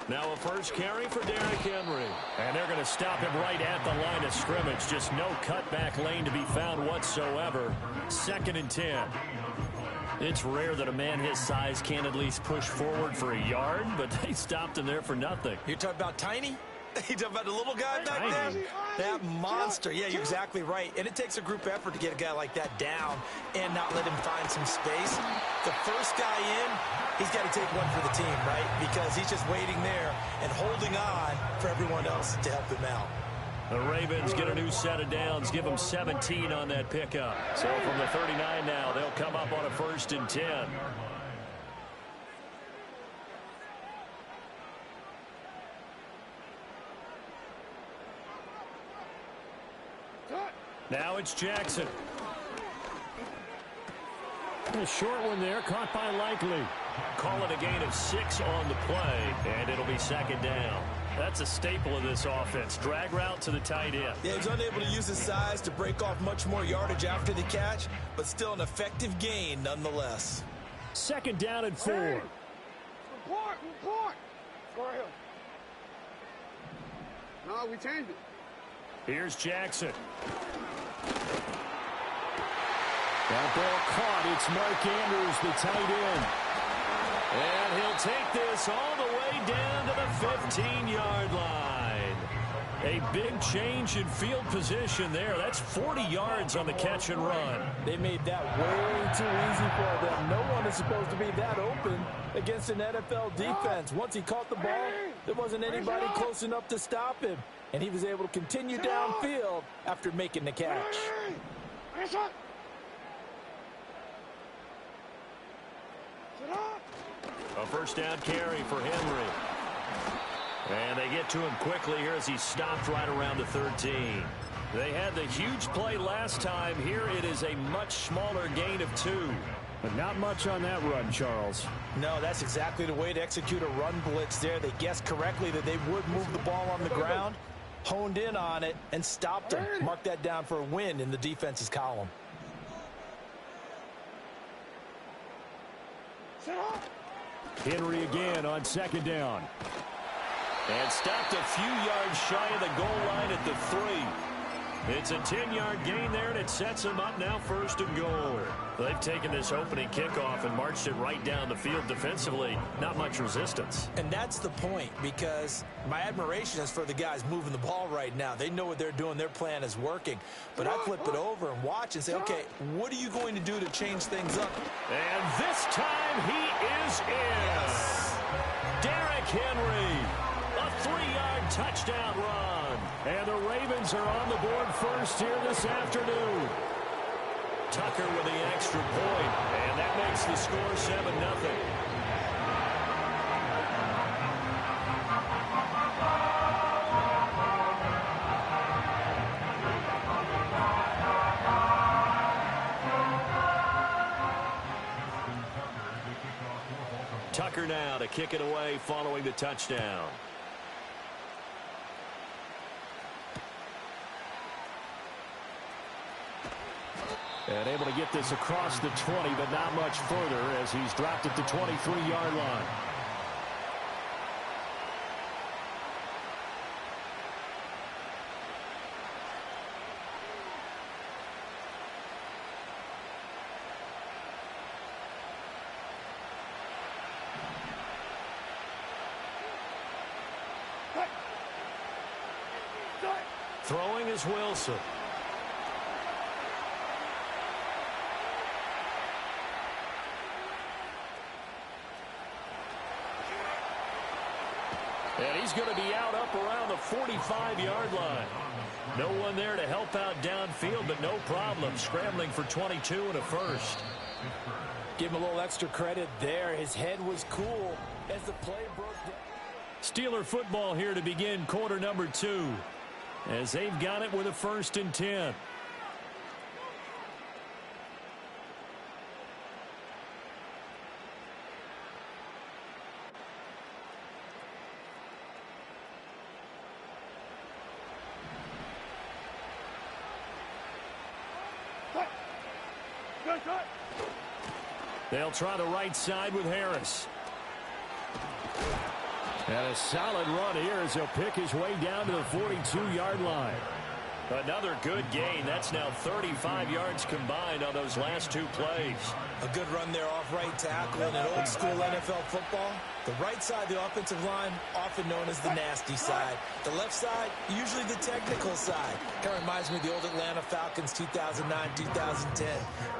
Now a first carry for Derrick Henry. And they're going to stop him right at the line of scrimmage. Just no cutback lane to be found whatsoever. 2nd and 10. It's rare that a man his size can't at least push forward for a yard, but they stopped him there for nothing. You're talking about Tiny? You talking about the little guy back there? That monster. Yeah, you're exactly right. And it takes a group effort to get a guy like that down and not let him find some space. The first guy in, he's got to take one for the team, right? Because he's just waiting there and holding on for everyone else to help him out. The Ravens get a new set of downs, give them 17 on that pickup. So from the 39 now, they'll come up on a 1st and 10. Now it's Jackson. A short one there, caught by Likely. Call it a gain of 6 on the play, and it'll be 2nd down. That's a staple of this offense. Drag route to the tight end. Yeah, he's unable to use his size to break off much more yardage after the catch, but still an effective gain nonetheless. 2nd down and 4. Hey, report. Go ahead. No, we changed it. Here's Jackson. That ball caught. It's Mark Andrews, the tight end. And he'll take this all the way down to the 15-yard line. A big change in field position there. That's 40 yards on the catch and run. They made that way too easy for them. No one is supposed to be that open against an NFL defense. Once he caught the ball, there wasn't anybody close enough to stop him. And he was able to continue downfield after making the catch. A 1st down carry for Henry. And they get to him quickly here as he stopped right around the 13. They had the huge play last time. Here it is a much smaller gain of 2. But not much on that run, Charles. No, that's exactly the way to execute a run blitz there. They guessed correctly that they would move the ball on the ground, honed in on it, and stopped him. Mark that down for a win in the defense's column. Henry again on 2nd down. And stopped a few yards shy of the goal line at the 3. It's a 10-yard gain there, and it sets them up now 1st and goal. They've taken this opening kickoff and marched it right down the field defensively. Not much resistance. And that's the point, because my admiration is for the guys moving the ball right now. They know what they're doing. Their plan is working. But I flip it over and watch and say, okay, what are you going to do to change things up? And this time he is in. Yes. Derrick Henry, a 3-yard touchdown run. And the Ravens are on the board first here this afternoon. Tucker with the extra point, and that makes the score 7-0. Tucker now to kick it away following the touchdown. And able to get this across the 20, but not much further as he's dropped at the 23-yard line. Throwing is Wilson. And he's going to be out up around the 45-yard line. No one there to help out downfield, but no problem. Scrambling for 22 and a first. Give him a little extra credit there. His head was cool as the play broke down. Steeler football here to begin quarter number 2. As they've got it with a 1st and 10. They'll try the right side with Harris. And a solid run here as he'll pick his way down to the 42-yard line. Another good gain. That's now 35 yards combined on those last two plays. A good run there off right tackle in an old-school NFL football. The right side of the offensive line, often known as the nasty side. The left side, usually the technical side. Kind of reminds me of the old Atlanta Falcons 2009-2010.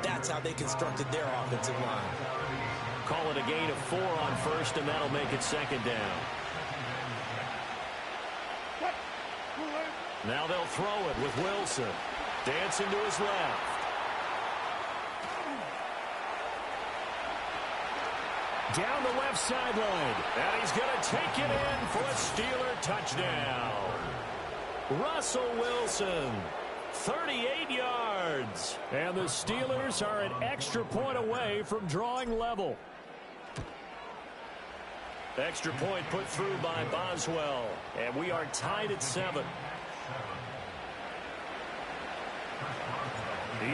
That's how they constructed their offensive line. Call it a gain of 4 on first, and that'll make it second down. Now they'll throw it with Wilson. Dancing to his left. Down the left sideline. And he's going to take it in for a Steeler touchdown. Russell Wilson, 38 yards. And the Steelers are an extra point away from drawing level. Extra point put through by Boswell. And we are tied at 7.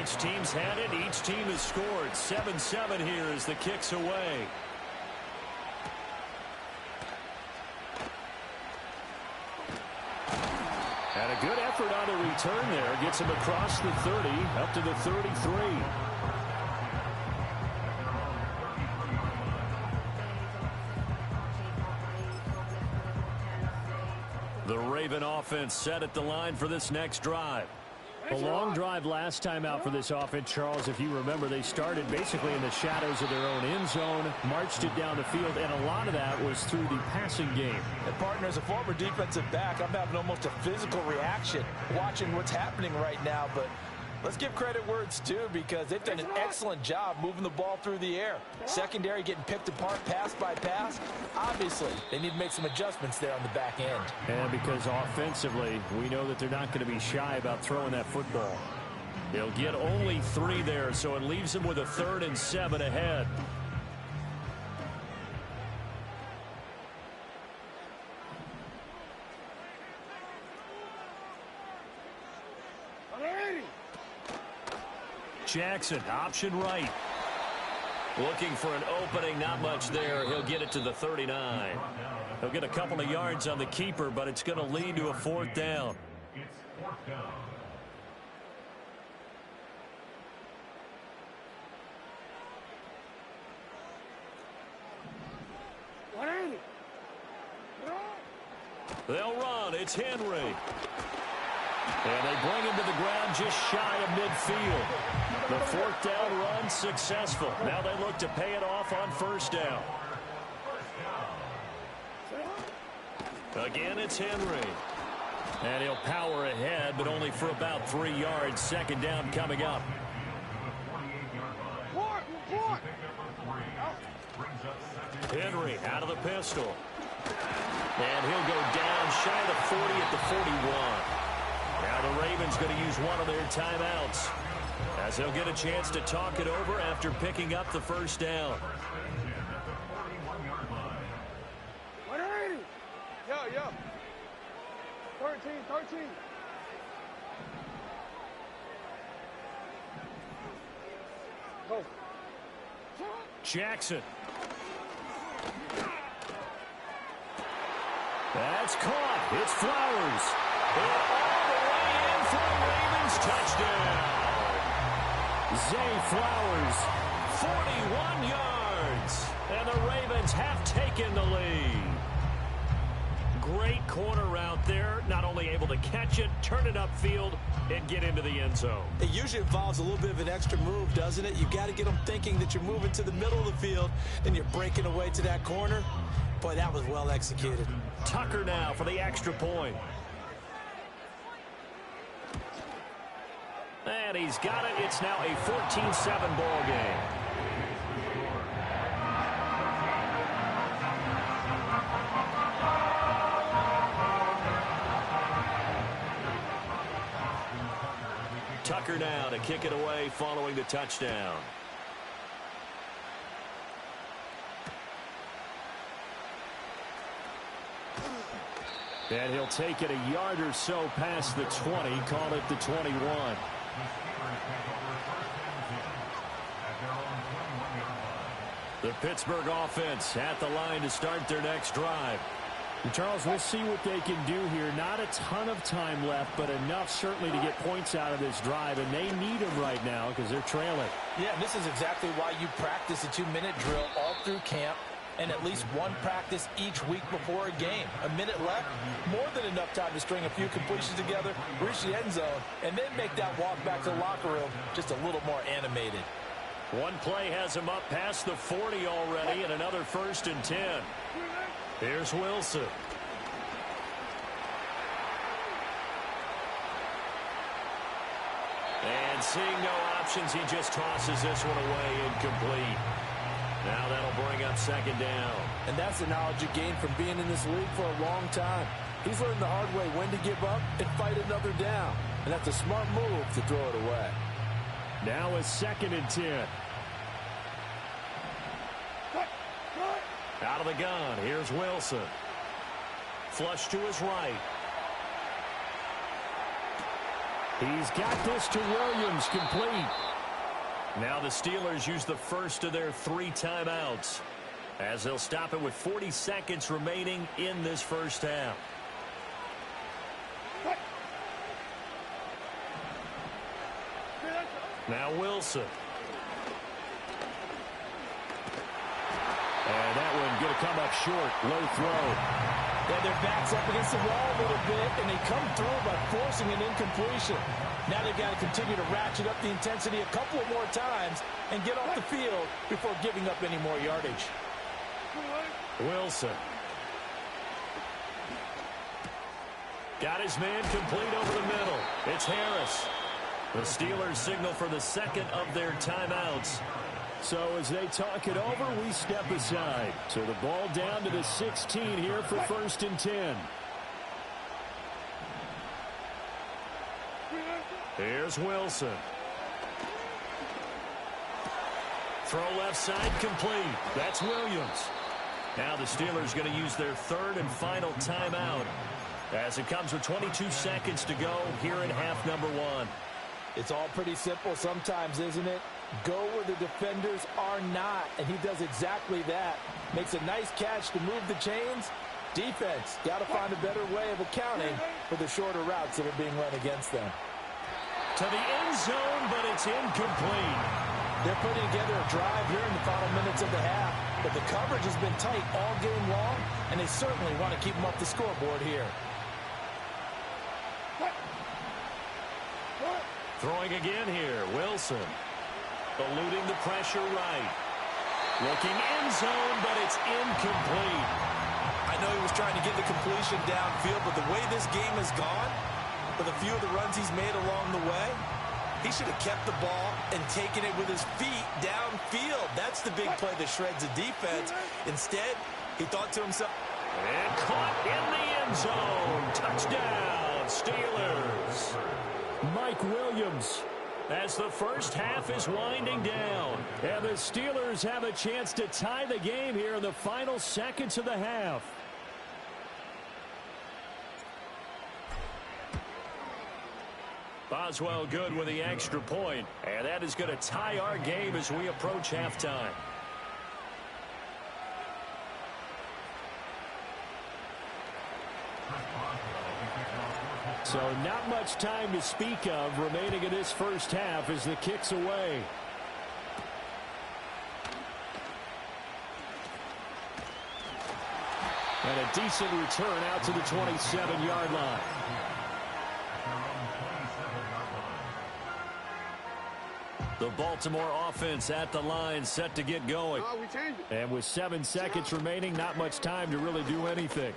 Each team's had it. Each team has scored. 7-7 here as the kick's away. And a good effort on the return there. Gets him across the 30, up to the 33. The Raven offense set at the line for this next drive. A long drive last time out for this offense, Charles. If you remember, they started basically in the shadows of their own end zone, marched it down the field, and a lot of that was through the passing game. And partner, as a former defensive back, I'm having almost a physical reaction watching what's happening right now. But let's give credit where it's due, because they've done an excellent job moving the ball through the air. Secondary getting picked apart pass by pass. Obviously, they need to make some adjustments there on the back end. And because offensively, we know that they're not going to be shy about throwing that football. They'll get only 3 there, so it leaves them with a 3rd and 7 ahead. Jackson, option right. Looking for an opening, not much there. He'll get it to the 39. He'll get a couple of yards on the keeper, but it's going to lead to a 4th down. It's 4th down. They'll run. It's Henry. And they bring him to the ground just shy of midfield. The 4th down run successful. Now they look to pay it off on 1st down. Again, it's Henry. And he'll power ahead, but only for about 3 yards. 2nd down coming up. Henry out of the pistol. And he'll go down shy of the 40 at the 41. Now the Ravens going to use one of their timeouts, as they'll get a chance to talk it over after picking up the 1st down. Yo. 13. Go. Jackson. That's caught. It's Flowers. And all the way in for a Ravens touchdown. Zay Flowers, 41 yards. And the Ravens have taken the lead. Great corner route there. Not only able to catch it, turn it upfield, and get into the end zone. It usually involves a little bit of an extra move, doesn't it? You've got to get them thinking that you're moving to the middle of the field, then you're breaking away to that corner. Boy, that was well executed. Tucker now for the extra point. And he's got it. It's now a 14-7 ball game. Tucker now to kick it away following the touchdown. And he'll take it a yard or so past the 20, call it the 21. The Pittsburgh offense at the line to start their next drive. And Charles, we'll see what they can do here. Not a ton of time left, but enough certainly to get points out of this drive, and they need them right now because they're trailing. Yeah, and this is exactly why you practice a 2-minute drill all through camp and at least one practice each week before a game. A minute left, more than enough time to string a few completions together, reach the end zone, and then make that walk back to the locker room just a little more animated. One play has him up past the 40 already, and another 1st and 10. Here's Wilson. And seeing no options, he just tosses this one away, incomplete. Now that'll bring up 2nd down. And that's the knowledge you gain from being in this league for a long time. He's learned the hard way when to give up and fight another down. And that's a smart move to throw it away. Now a 2nd and 10. Out of the gun, here's Wilson. Flush to his right. He's got this to Williams, complete. Now the Steelers use the first of their 3 timeouts, as they'll stop it with 40 seconds remaining in this first half. Now Wilson. And that one going to come up short. Low throw. Yeah, their back's up against the wall a little bit, and they come through by forcing an incompletion. Now they've got to continue to ratchet up the intensity a couple of more times and get off the field before giving up any more yardage. Wilson. Got his man complete over the middle. It's Harris. The Steelers signal for the 2nd of their timeouts. So as they talk it over, we step aside. So the ball down to the 16 here for 1st and 10. Here's Wilson. Throw left side complete. That's Williams. Now the Steelers going to use their 3rd and final timeout, as it comes with 22 seconds to go here in half number 1. It's all pretty simple sometimes, isn't it? Go where the defenders are not, and he does exactly that. Makes a nice catch to move the chains. Defense got to find a better way of accounting for the shorter routes that are being run against them. To the end zone, but it's incomplete. They're putting together a drive here in the final minutes of the half, but the coverage has been tight all game long, and they certainly want to keep them off the scoreboard here. Throwing again here, Wilson. Eluding the pressure right. Looking end zone, but it's incomplete. I know he was trying to get the completion downfield, but the way this game has gone, with a few of the runs he's made along the way, he should have kept the ball and taken it with his feet downfield. That's the big play that shreds the defense. Instead, he thought to himself, and caught in the end zone. Touchdown, Steelers. Mike Williams. As the first half is winding down. And the Steelers have a chance to tie the game here in the final seconds of the half. Boswell good with the extra point. And that is going to tie our game as we approach halftime. So not much time to speak of remaining in this first half as the kick's away. And a decent return out to the 27-yard line. The Baltimore offense at the line, set to get going. And with 7 seconds remaining, not much time to really do anything.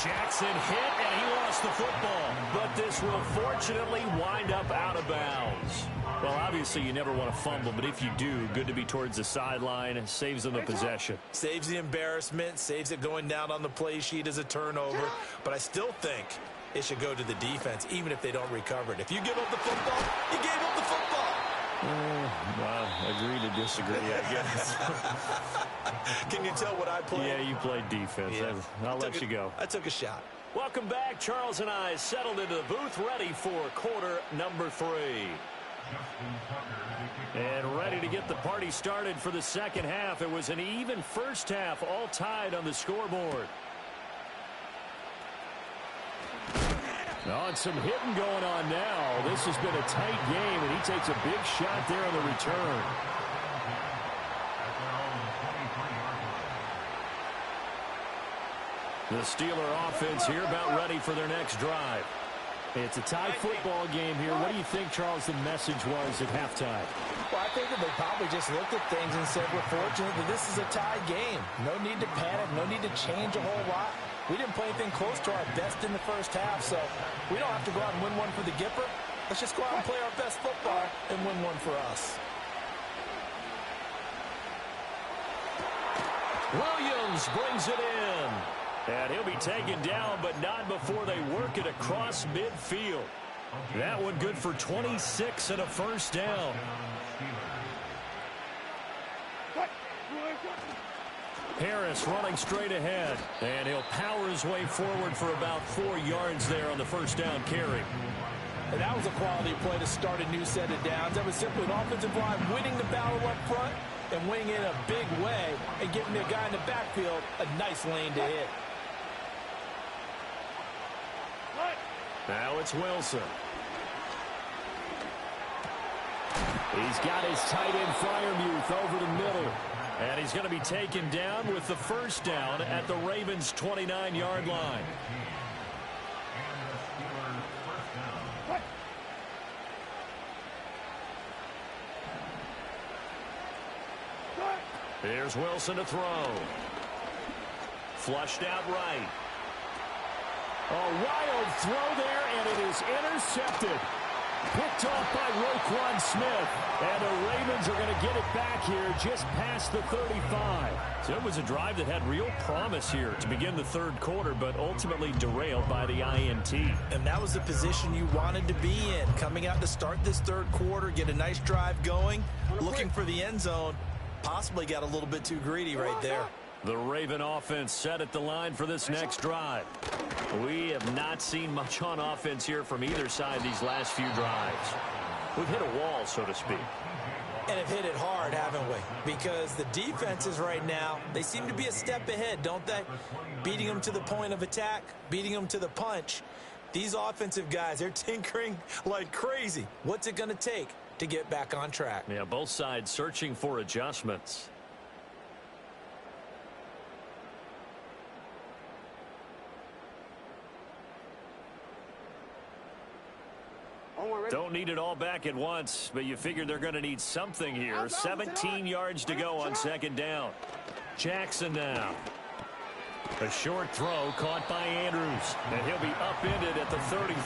Jackson hit, and he lost the football. But this will fortunately wind up out of bounds. Well, obviously, you never want to fumble, but if you do, good to be towards the sideline. Saves them the possession. saves the embarrassment, saves it going down on the play sheet as a turnover. But I still think it should go to the defense, even if they don't recover it. If you give up the football, you gave up the football. Well, agree to disagree, I guess. Can you tell what I played? Yeah, you played defense. Yeah. I'll let you go. I took a shot. Welcome back. Charles and I settled into the booth, ready for quarter number 3. And ready to get the party started for the second half. It was an even first half, all tied on the scoreboard. On some hitting going on now. This has been a tight game, and he takes a big shot there on the return. The Steeler offense here about ready for their next drive. It's a tie football game here. What do you think, Charles, the message was at halftime? Well, I think that they probably just looked at things and said, we're fortunate that this is a tie game. No need to panic, no need to change a whole lot. We didn't play anything close to our best in the first half, so we don't have to go out and win one for the Gipper. Let's just go out and play our best football and win one for us. Williams brings it in. And he'll be taken down, but not before they work it across midfield. That one good for 26 and a first down. Harris running straight ahead. And he'll power his way forward for about 4 yards there on the first down carry. And that was a quality play to start a new set of downs. That was simply an offensive line winning the battle up front and winning in a big way and giving the guy in the backfield a nice lane to hit. Now it's Wilson. He's got his tight end Freiermuth over the middle. And he's going to be taken down with the first down at the Ravens' 29-yard line. Here's Wilson to throw. Flushed out right. A wild throw there, and it is intercepted. Picked off by Roquan Smith. And the Ravens are going to get it back here just past the 35. So it was a drive that had real promise here to begin the third quarter, but ultimately derailed by the INT. And that was the position you wanted to be in. Coming out to start this third quarter, get a nice drive going, looking for the end zone. Possibly got a little bit too greedy right there. The Raven offense set at the line for this next drive. We have not seen much on offense here from either side these last few drives. We've hit a wall, so to speak. And have hit it hard, haven't we? Because the defenses right now, they seem to be a step ahead, don't they? Beating them to the point of attack, beating them to the punch. These offensive guys, they're tinkering like crazy. What's it going to take to get back on track? Yeah, both sides searching for adjustments. Don't need it all back at once, but you figure they're going to need something here. 17 yards to go on second down. Jackson now. A short throw caught by Andrews, and he'll be upended at the 33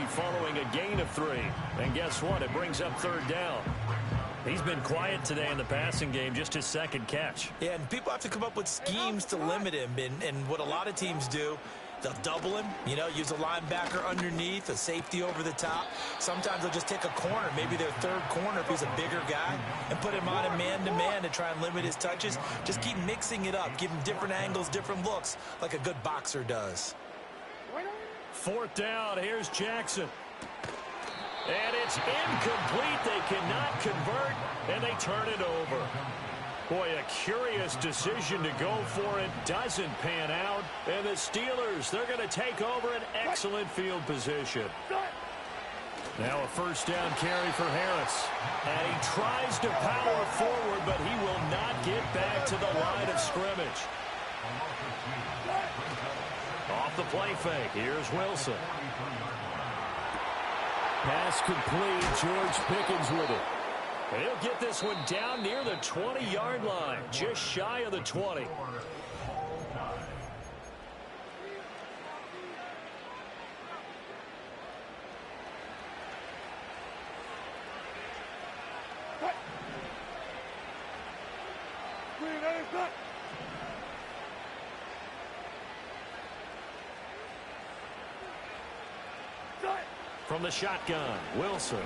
following a gain of 3. And guess what? It brings up third down. He's been quiet today in the passing game, just his second catch. Yeah, and people have to come up with schemes to limit him, and what a lot of teams do, they'll double him, you know, use a linebacker underneath, a safety over the top. Sometimes they'll just take a corner, maybe their third corner if he's a bigger guy, and put him on a man-to-man to try and limit his touches. Just keep mixing it up, give him different angles, different looks, like a good boxer does. Fourth down, here's Jackson. And it's incomplete. They cannot convert, and they turn it over. Boy, a curious decision to go for it. Doesn't pan out. And the Steelers, they're going to take over an excellent field position. Now a first down carry for Harris. And he tries to power forward, but he will not get back to the line of scrimmage. Off the play fake. Here's Wilson. Pass complete. George Pickens with it. And he'll get this one down near the 20-yard line, just shy of the 20. From the shotgun, Wilson.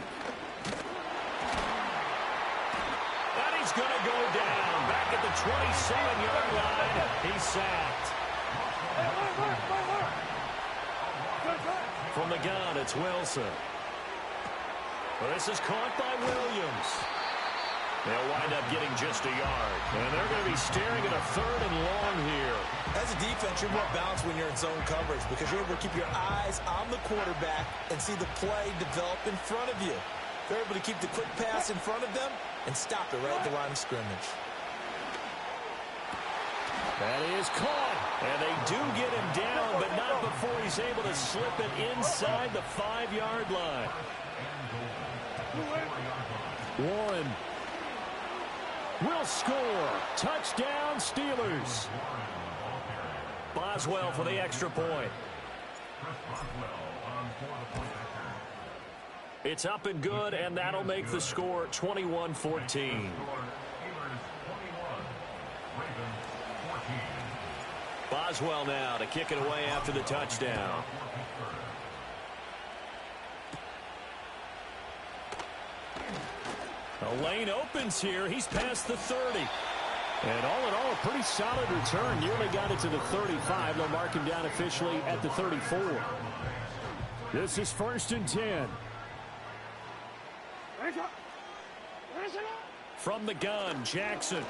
And he's going to go down. Back at the 27-yard line. He's sacked. From the gun, it's Wilson. Well, this is caught by Williams. They'll wind up getting just a yard. And they're going to be staring at a 3rd and long here. As a defense, you're more balanced when you're in zone coverage because you're able to keep your eyes on the quarterback and see the play develop in front of you. They're able to keep the quick pass in front of them and stop it right at the line of scrimmage. That is caught. And they do get him down, but not before he's able to slip it inside the 5-yard line. Warren will score. Touchdown, Steelers. Boswell for the extra point. It's up and good, and that'll make the score 21-14. Boswell now to kick it away after the touchdown. The lane opens here. He's past the 30. And all in all, a pretty solid return. Nearly got it to the 35. They'll mark him down officially at the 34. This is 1st and 10. From the gun, Jackson.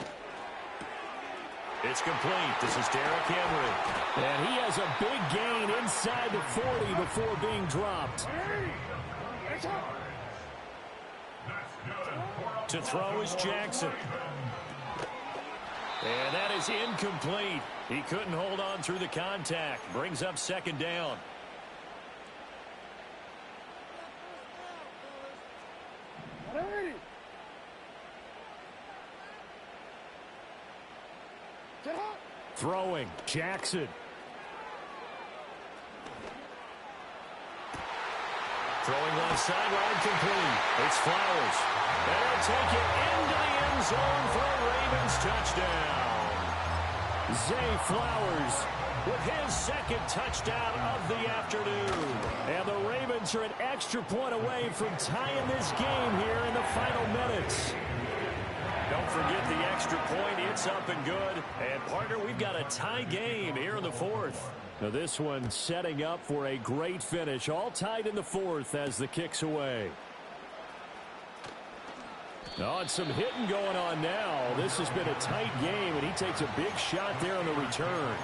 It's complete. This is Derrick Henry. And he has a big gain inside the 40 before being dropped. To throw is Jackson. And that is incomplete. He couldn't hold on through the contact. Brings up 2nd down. Throwing, Jackson. Throwing left sideline, complete. It's Flowers. They'll take it into the end zone for a Ravens touchdown. Zay Flowers with his 2nd touchdown of the afternoon. And the Ravens are an extra point away from tying this game here in the final minutes. Don't forget the extra point. It's up and good. And, partner, we've got a tie game here in the 4th. Now this one setting up for a great finish. All tied in the 4th as the kick's away. Oh, and some hitting going on now. This has been a tight game, and he takes a big shot there on the return.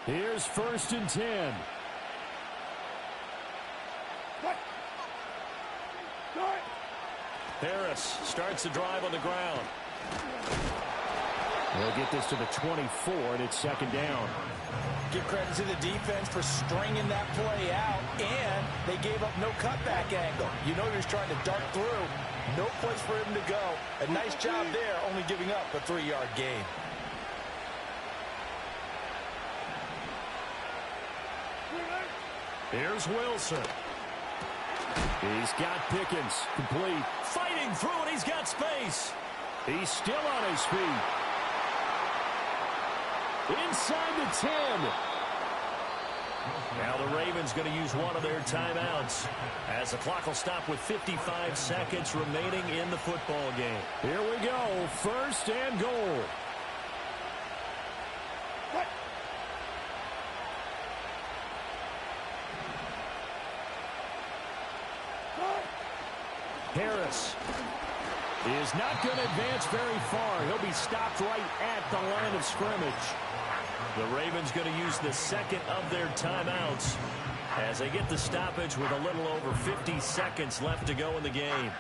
Here's 1st and 10. Harris starts the drive on the ground. They'll get this to the 24, and it's 2nd down. Give credit to the defense for stringing that play out, and they gave up no cutback angle. You know he was trying to dart through. No place for him to go. A nice job there, only giving up a 3-yard gain. Here's Wilson. He's got Pickens. Complete. Fighting through it. He's got space. He's still on his feet. Inside the 10. Now the Ravens going to use one of their timeouts as the clock will stop with 55 seconds remaining in the football game. Here we go. 1st and goal. Harris is not going to advance very far. He'll be stopped right at the line of scrimmage. The Ravens going to use the 2nd of their timeouts as they get the stoppage with a little over 50 seconds left to go in the game.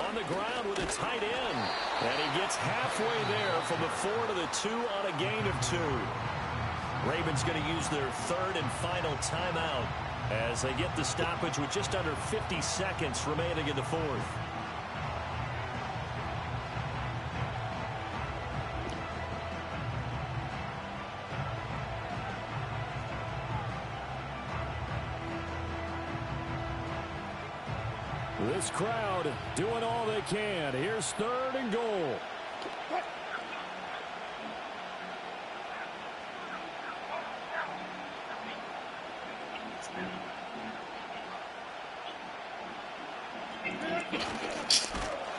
On the ground with a tight end. And he gets halfway there from the 4 to the 2 on a gain of 2. Ravens going to use their 3rd and final timeout as they get the stoppage with just under 50 seconds remaining in the 4th. This crowd doing all they can. Here's 3rd and goal.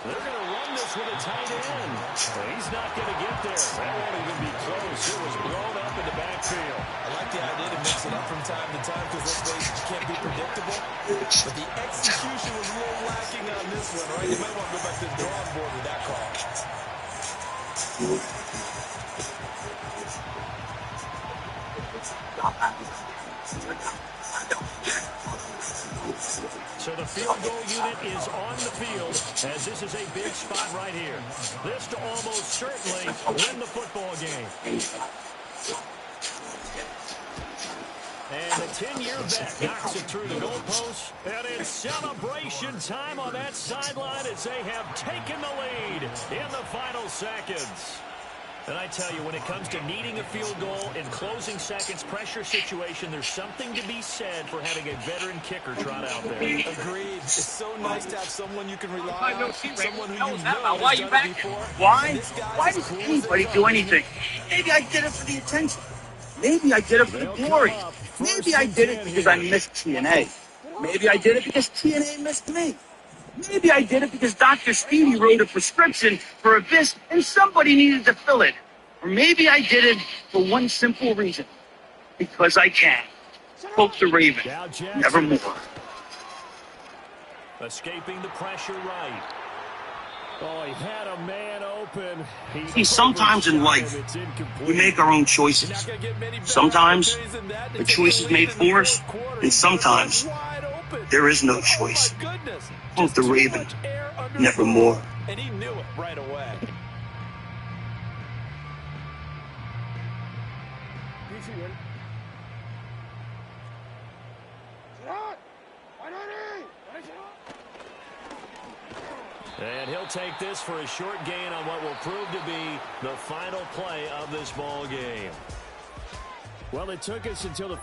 They're going to run this with a tight end. Well, he's not going to get there. That won't even be close. It was blown up in the backfield. I like the idea to mix it up from time to time because let's face it, you can't be predictable. But the execution was a little lacking on this one, right? You might want to go back to the drawing board with that call. So the field goal unit is on the field as this is a big spot right here. This to almost certainly win the football game. And the 10-year vet knocks it through the goalpost. And it's celebration time on that sideline as they have taken the lead in the final seconds. And I tell you, when it comes to needing a field goal in closing seconds, pressure situation, there's something to be said for having a veteran kicker trot out there. Agreed. It's so nice to have someone you can rely on, someone who you know why has you done back it before. Why? Why does anybody do anything? Maybe I did it for the attention. Maybe I did it for the glory. Maybe I did it because I missed TNA. Maybe I did it because TNA missed me. Maybe I did it because Dr. Speedy wrote a prescription for a Visp and somebody needed to fill it. Or maybe I did it for one simple reason. Because I can. Hope the Raven. Nevermore. Escaping the pressure right. Oh, he had a man open. See, sometimes in life, we make our own choices. Sometimes the choice is made for us, and sometimes there is no choice. Hope the Raven, nevermore. And he knew it right away. And he'll take this for a short gain on what will prove to be the final play of this ball game. Well, it took us until the